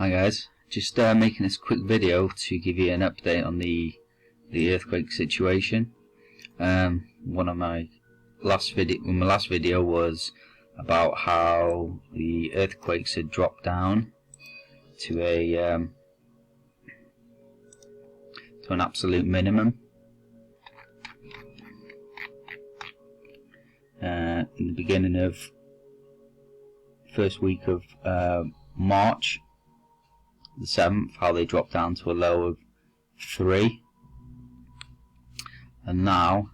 Hi guys, just making this quick video to give you an update on the earthquake situation. One of my last video was about how the earthquakes had dropped down to an absolute minimum in the beginning of first week of March the 7th, how they dropped down to a low of 3, and now,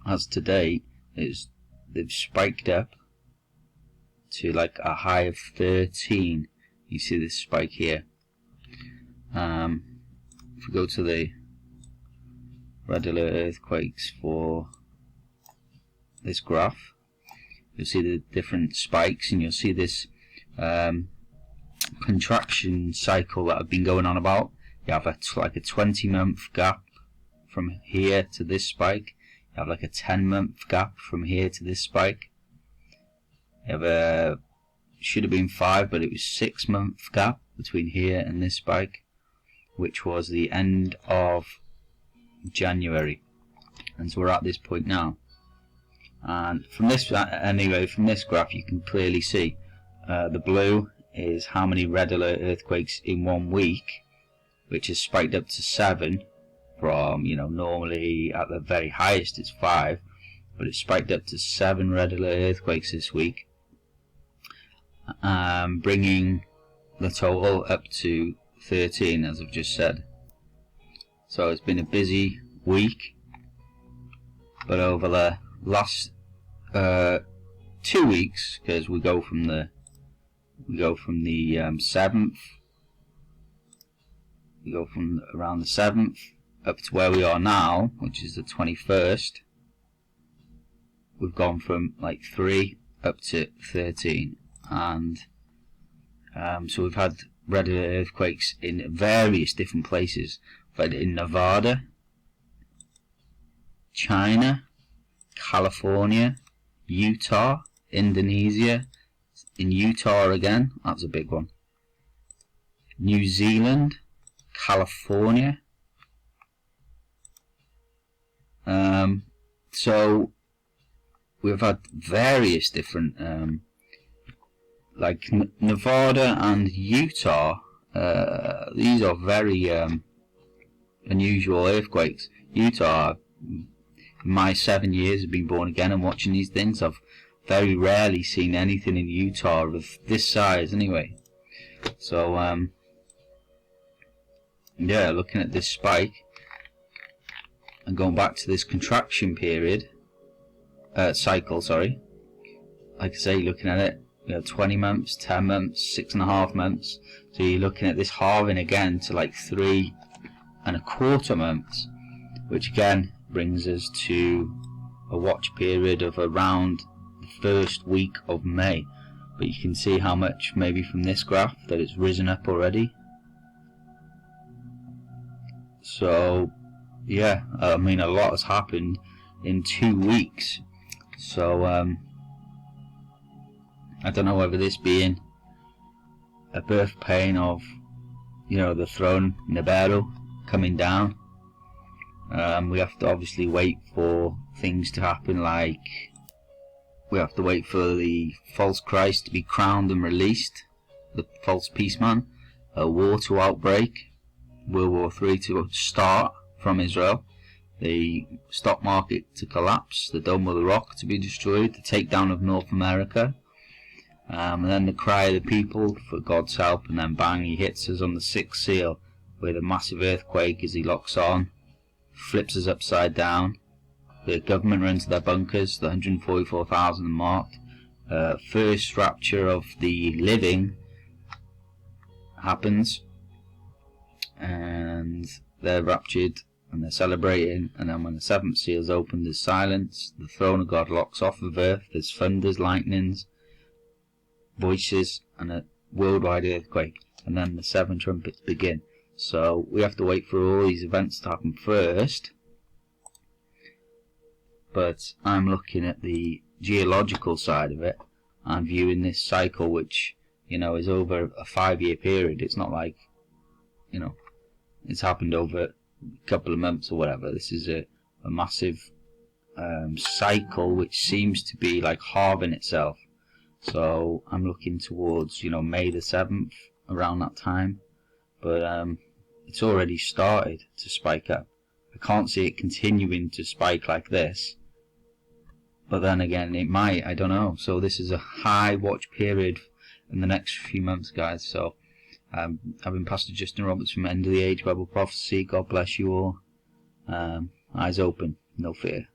as to date, they've spiked up to like a high of 13. You see this spike here. If we go to the red alert earthquakes for this graph, you'll see the different spikes, and you'll see this contraction cycle that I've been going on about. You have like a 20-month gap from here to this spike. You have like a 10-month gap from here to this spike. You have should have been 5, but it was 6-month gap between here and this spike, which was the end of January, and so we're at this point now. And from this, anyway, from this graph, you can clearly see the blue is how many red alert earthquakes in 1 week, which has spiked up to 7 from, normally at the very highest it's 5, but it's spiked up to 7 red alert earthquakes this week, bringing the total up to 13, as I've just said. So it's been a busy week, but over the last 2 weeks, because we go from the 7th, we go from around the 7th up to where we are now, which is the 21st. We've gone from like 3 up to 13, and so we've had red alert earthquakes in various different places. We've had in Nevada, China, California, Utah, Indonesia, in Utah again, that's a big one, New Zealand, California. So we've had various different, like Nevada and Utah. These are very unusual earthquakes. Utah, in my 7 years of being born again and watching these things, I've very rarely seen anything in Utah of this size anyway. So yeah, looking at this spike and going back to this contraction period, cycle, sorry, like I say, looking at it, 20 months, 10 months, 6.5 months, so you're looking at this halving again to like 3.25 months, which again brings us to a watch period of around the first week of May. But you can see how much, maybe from this graph, that it's risen up already. So yeah, I mean, a lot has happened in 2 weeks. So I don't know whether this being a birth pain of, the throne Nibiru coming down. We have to obviously wait for things to happen, like we have to wait for the false Christ to be crowned and released, the false peaceman, a war to outbreak, World War III to start from Israel, the stock market to collapse, the Dome of the Rock to be destroyed, the takedown of North America, and then the cry of the people for God's help, and then bang, he hits us on the 6th seal with a massive earthquake as he locks on, flips us upside down. The government runs to their bunkers, the 144,000 marked. First rapture of the living happens, and they're raptured and they're celebrating, and then when the 7th seal is opened, there's silence, the throne of God locks off of earth, there's thunders, lightnings, voices, and a worldwide earthquake, and then the 7 trumpets begin. So we have to wait for all these events to happen first. But I'm looking at the geological side of it and viewing this cycle, which is over a 5-year period. It's not like, it's happened over a couple of months or whatever. This is a massive cycle which seems to be like halving itself. So I'm looking towards, May the 7th, around that time. But it's already started to spike up. I can't see it continuing to spike like this. But then again, it might, I don't know. So this is a high watch period in the next few months, guys. So I've been Pastor Justin Roberts from End of the Age Bible Prophecy. God bless you all. Eyes open, no fear.